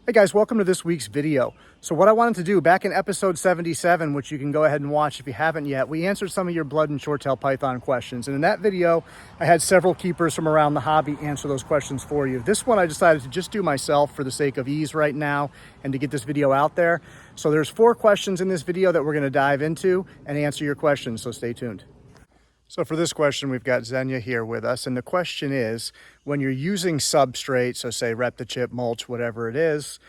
Hey guys, welcome to this week's video. So what I wanted to do back in episode 77, which you can go ahead and watch if you haven't yet, we answered some of your blood and short-tailed python questions. And in that video, I had several keepers from around the hobby answer those questions for you. This one I decided to just do myself for the sake of ease right now and to get this video out there. So there's 4 questions in this video that we're going to dive into and answer your questions, so stay tuned. So for this question, we've got Xenia here with us. And the question is, when you're using substrate, so say Reptichip, mulch, whatever it is,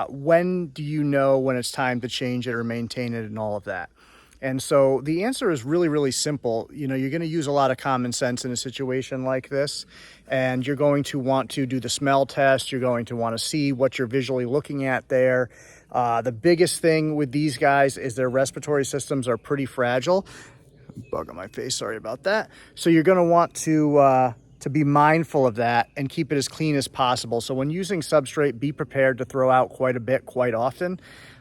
when do you know when it's time to change it or maintain it and all of that? And so the answer is really, really simple. You know, you're going to use a lot of common sense in a situation like this, and you're going to want to do the smell test. You're going to want to see what you're visually looking at there. The biggest thing with these guys is their respiratory systems are pretty fragile. Bug on my face, sorry about that. So you're going to want to be mindful of that and keep it as clean as possible. So when using substrate, be prepared to throw out quite a bit quite often.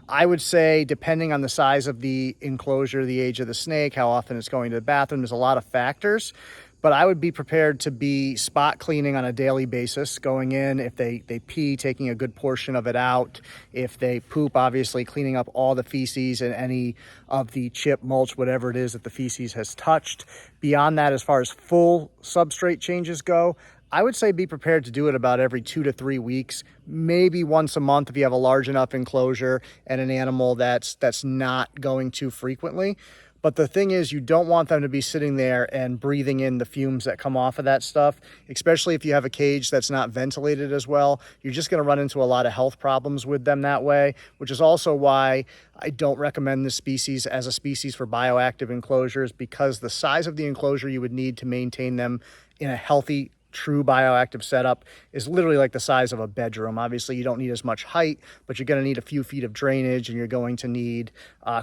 I would say, depending on the size of the enclosure, the age of the snake, how often it's going to the bathroom, there's a lot of factors. But I would be prepared to be spot cleaning on a daily basis, going in, if they pee, taking a good portion of it out. If they poop, obviously cleaning up all the feces and any of the chip, mulch, whatever it is that the feces has touched. Beyond that, as far as full substrate changes go, I would say be prepared to do it about every 2 to 3 weeks, maybe once a month if you have a large enough enclosure and an animal that's not going too frequently. But the thing is, you don't want them to be sitting there and breathing in the fumes that come off of that stuff, especially if you have a cage that's not ventilated as well. You're just going to run into a lot of health problems with them that way, which is also why I don't recommend this species as a species for bioactive enclosures, because the size of the enclosure you would need to maintain them in a healthy, true bioactive setup is literally like the size of a bedroom. Obviously, you don't need as much height, but you're going to need a few feet of drainage, and you're going to need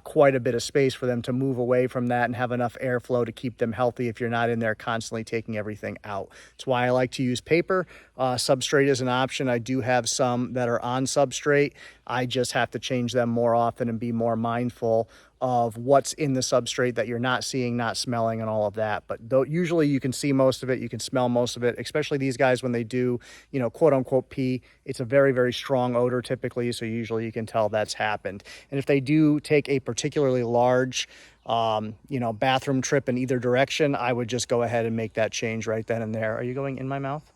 quite a bit of space for them to move away from that and have enough airflow to keep them healthy if you're not in there constantly taking everything out. That's why I like to use paper. Substrate is an option. I do have some that are on substrate. I just have to change them more often and be more mindful of what's in the substrate that you're not seeing, not smelling, and all of that. But usually you can see most of it, you can smell most of it, especially these guys when they do, you know, quote unquote pee. It's a very, very strong odor typically, so usually you can tell that's happened. And if they do take a particularly large bathroom trip in either direction, I would just go ahead and make that change right then and there. Are you going in my mouth?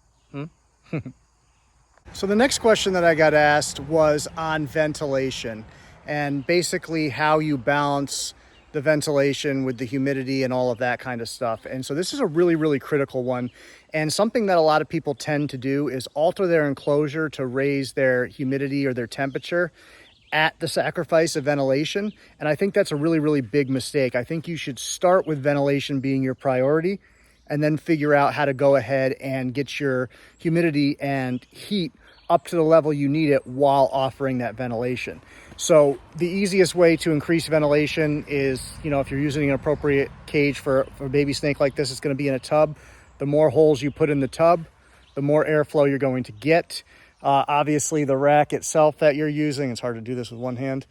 So the next question that I got asked was on ventilation, and basically how you balance the ventilation with the humidity and all of that kind of stuff. And so this is a really, really critical one. And something that a lot of people tend to do is alter their enclosure to raise their humidity or their temperature at the sacrifice of ventilation. And I think that's a really, really big mistake. I think you should start with ventilation being your priority and then figure out how to go ahead and get your humidity and heat up to the level you need it while offering that ventilation. So the easiest way to increase ventilation is, you know, if you're using an appropriate cage for a baby snake like this, it's going to be in a tub. The more holes you put in the tub, the more airflow you're going to get. Obviously, the rack itself that you're using, it's hard to do this with one hand.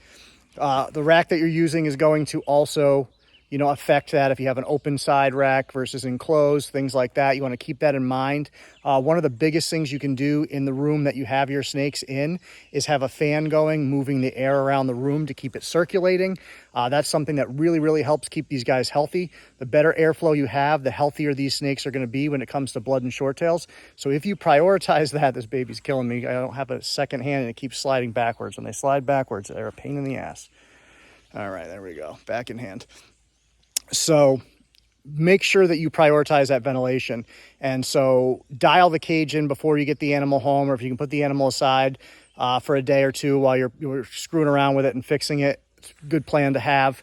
The rack that you're using is going to also, you know, affect that. If you have an open side rack versus enclosed, things like that, you want to keep that in mind. One of the biggest things you can do in the room that you have your snakes in is have a fan going, moving the air around the room to keep it circulating. That's something that really, really helps keep these guys healthy. The better airflow you have, the healthier these snakes are going to be when it comes to blood and short tails. So if you prioritize that, this baby's killing me. I don't have a second hand and it keeps sliding backwards. When they slide backwards, they're a pain in the ass. All right, there we go. Back in hand. So make sure that you prioritize that ventilation. And so dial the cage in before you get the animal home, or if you can put the animal aside for a day or two while you're screwing around with it and fixing it. It's a good plan to have.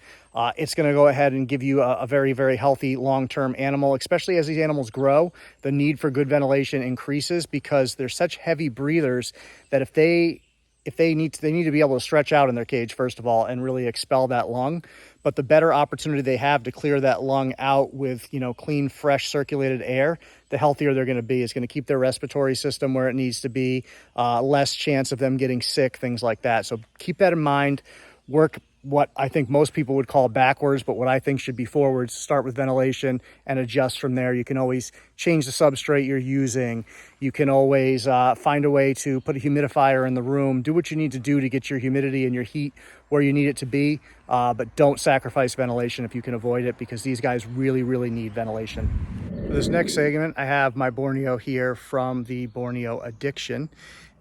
It's going to go ahead and give you a very, very healthy long-term animal, especially as these animals grow. The need for good ventilation increases because they're such heavy breathers that if they need to be able to stretch out in their cage, first of all, and really expel that lung. But the better opportunity they have to clear that lung out with, you know, clean, fresh, circulated air, the healthier they're going to be. It's going to keep their respiratory system where it needs to be, less chance of them getting sick, things like that. So keep that in mind. Work what I think most people would call backwards, but what I think should be forwards. Start with ventilation and adjust from there. You can always change the substrate you're using. You can always find a way to put a humidifier in the room. Do what you need to do to get your humidity and your heat where you need it to be, but don't sacrifice ventilation if you can avoid it, because these guys really, really need ventilation. For this next segment, I have my Borneo here from the Borneo Addiction.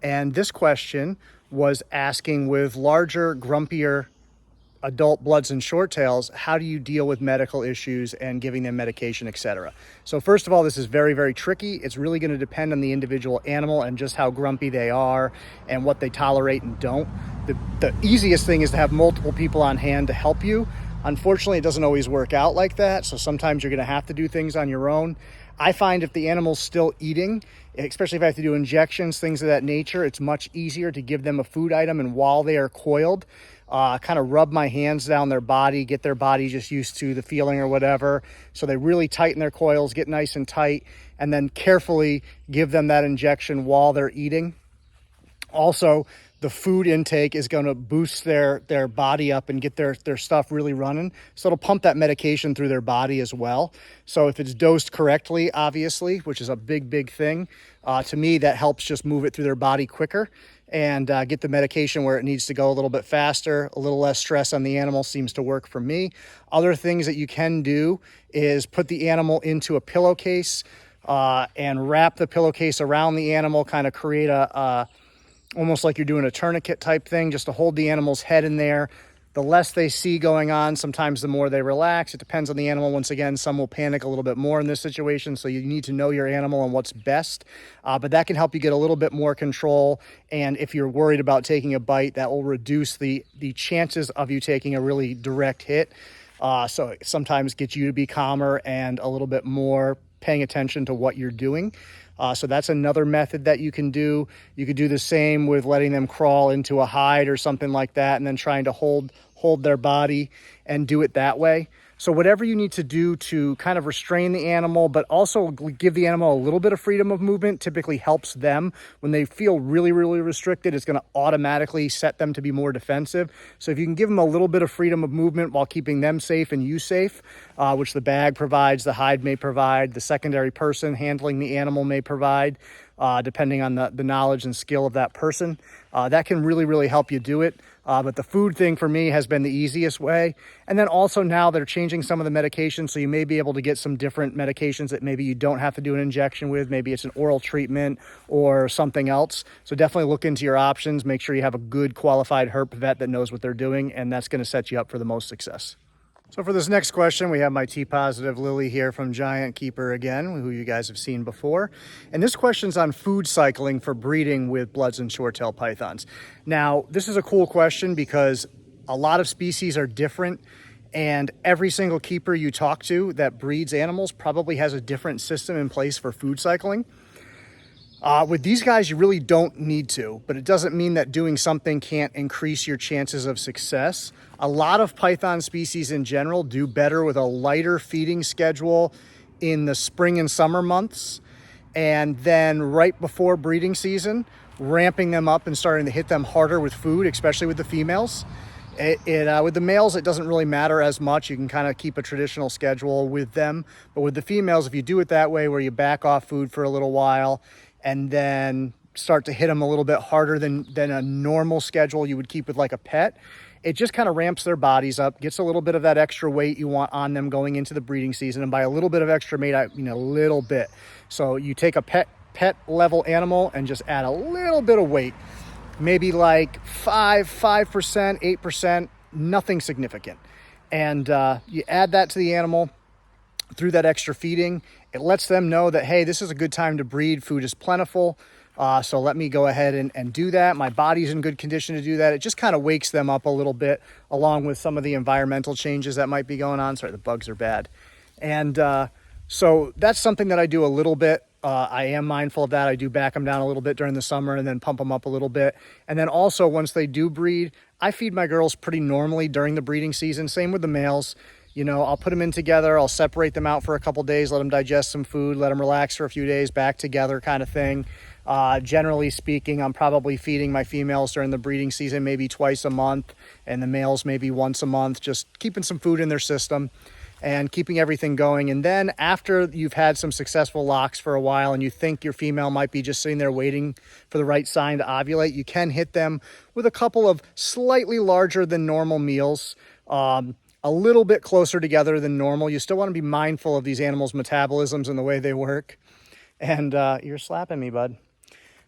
And this question was asking, with larger, grumpier adult bloods and short tails, how do you deal with medical issues and giving them medication, etc.? So first of all, this is very, very tricky. It's really going to depend on the individual animal and just how grumpy they are and what they tolerate and don't. The easiest thing is to have multiple people on hand to help you. Unfortunately, it doesn't always work out like that. So sometimes you're going to have to do things on your own. I find if the animal's still eating, especially if I have to do injections, things of that nature, it's much easier to give them a food item. And while they are coiled, kind of rub my hands down their body, get their body just used to the feeling or whatever. So they really tighten their coils, get nice and tight, and then carefully give them that injection while they're eating. Also, the food intake is going to boost their body up and get their stuff really running. So it'll pump that medication through their body as well. So if it's dosed correctly, obviously, which is a big, big thing, to me, that helps just move it through their body quicker and get the medication where it needs to go a little bit faster. A little less stress on the animal seems to work for me. Other things that you can do is put the animal into a pillowcase and wrap the pillowcase around the animal, kind of create almost like you're doing a tourniquet type thing, just to hold the animal's head in there. The less they see going on, sometimes the more they relax. It depends on the animal. Once again, some will panic a little bit more in this situation, so you need to know your animal and what's best. But that can help you get a little bit more control. And if you're worried about taking a bite, that will reduce the chances of you taking a really direct hit. So it sometimes gets you to be calmer and a little bit more paying attention to what you're doing. So that's another method that you can do. You could do the same with letting them crawl into a hide or something like that, and then trying to hold their body and do it that way. So whatever you need to do to kind of restrain the animal, but also give the animal a little bit of freedom of movement, typically helps them. When they feel really, really restricted, it's going to automatically set them to be more defensive. So if you can give them a little bit of freedom of movement while keeping them safe and you safe, which the bag provides, the hide may provide, the secondary person handling the animal may provide, depending on the knowledge and skill of that person, that can really, really help you do it. But the food thing for me has been the easiest way. And then also now they're changing some of the medications, so you may be able to get some different medications that maybe you don't have to do an injection with. Maybe it's an oral treatment or something else. So definitely look into your options. Make sure you have a good qualified herp vet that knows what they're doing, and that's going to set you up for the most success. So for this next question, we have my T-positive Lily here from Giant Keeper again, who you guys have seen before. And this question's on food cycling for breeding with bloods and short-tail pythons. Now, this is a cool question because a lot of species are different, and every single keeper you talk to that breeds animals probably has a different system in place for food cycling. With these guys, you really don't need to, but it doesn't mean that doing something can't increase your chances of success. A lot of python species in general do better with a lighter feeding schedule in the spring and summer months, and then right before breeding season, ramping them up and starting to hit them harder with food, especially with the females. With the males, it doesn't really matter as much. You can kind of keep a traditional schedule with them, but with the females, if you do it that way where you back off food for a little while and then start to hit them a little bit harder than a normal schedule you would keep with like a pet, it just kind of ramps their bodies up, gets a little bit of that extra weight you want on them going into the breeding season. And by a little bit of extra weight, I mean a little bit. So you take a pet level animal and just add a little bit of weight, maybe like 5%, 8%, nothing significant. And you add that to the animal through that extra feeding. It lets them know that, hey, this is a good time to breed. Food is plentiful. So let me go ahead and do that. My body's in good condition to do that. It just kind of wakes them up a little bit, along with some of the environmental changes that might be going on. Sorry, the bugs are bad. And so that's something that I do a little bit. I am mindful of that. I do back them down a little bit during the summer and then pump them up a little bit. And then also once they do breed, I feed my girls pretty normally during the breeding season. Same with the males. You know, I'll put them in together. I'll separate them out for a couple days, let them digest some food, let them relax for a few days, back together kind of thing. Generally speaking, I'm probably feeding my females during the breeding season maybe twice a month, and the males maybe once a month, just keeping some food in their system and keeping everything going. And then after you've had some successful locks for a while and you think your female might be just sitting there waiting for the right sign to ovulate, you can hit them with a couple of slightly larger than normal meals, a little bit closer together than normal. You still want to be mindful of these animals' metabolisms and the way they work. And you're slapping me, bud.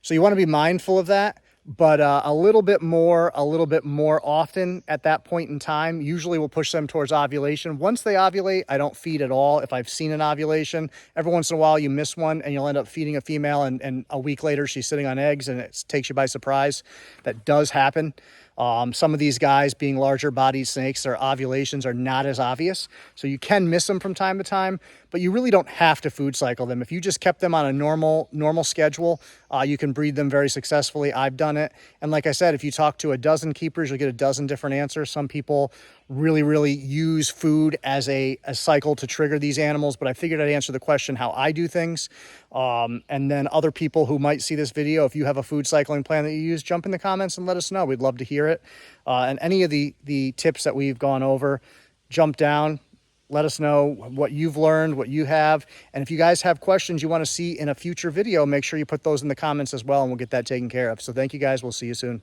So you want to be mindful of that, but a little bit more often at that point in time. Usually we'll push them towards ovulation. Once they ovulate, I don't feed at all. If I've seen an ovulation, every once in a while you miss one and you'll end up feeding a female, and a week later she's sitting on eggs and it takes you by surprise. That does happen. Some of these guys, being larger bodied snakes, their ovulations are not as obvious. So you can miss them from time to time, but you really don't have to food cycle them. If you just kept them on a normal schedule, you can breed them very successfully. I've done it. And like I said, if you talk to a dozen keepers, you'll get a dozen different answers. Some people really use food as a cycle to trigger these animals, but I figured I'd answer the question how I do things. And then other people who might see this video, if you have a food cycling plan that you use, jump in the comments and let us know. We'd love to hear it. And any of the tips that we've gone over, jump down, let us know what you've learned, what you have. And if you guys have questions you want to see in a future video, make sure you put those in the comments as well, and we'll get that taken care of. So thank you guys. We'll see you soon.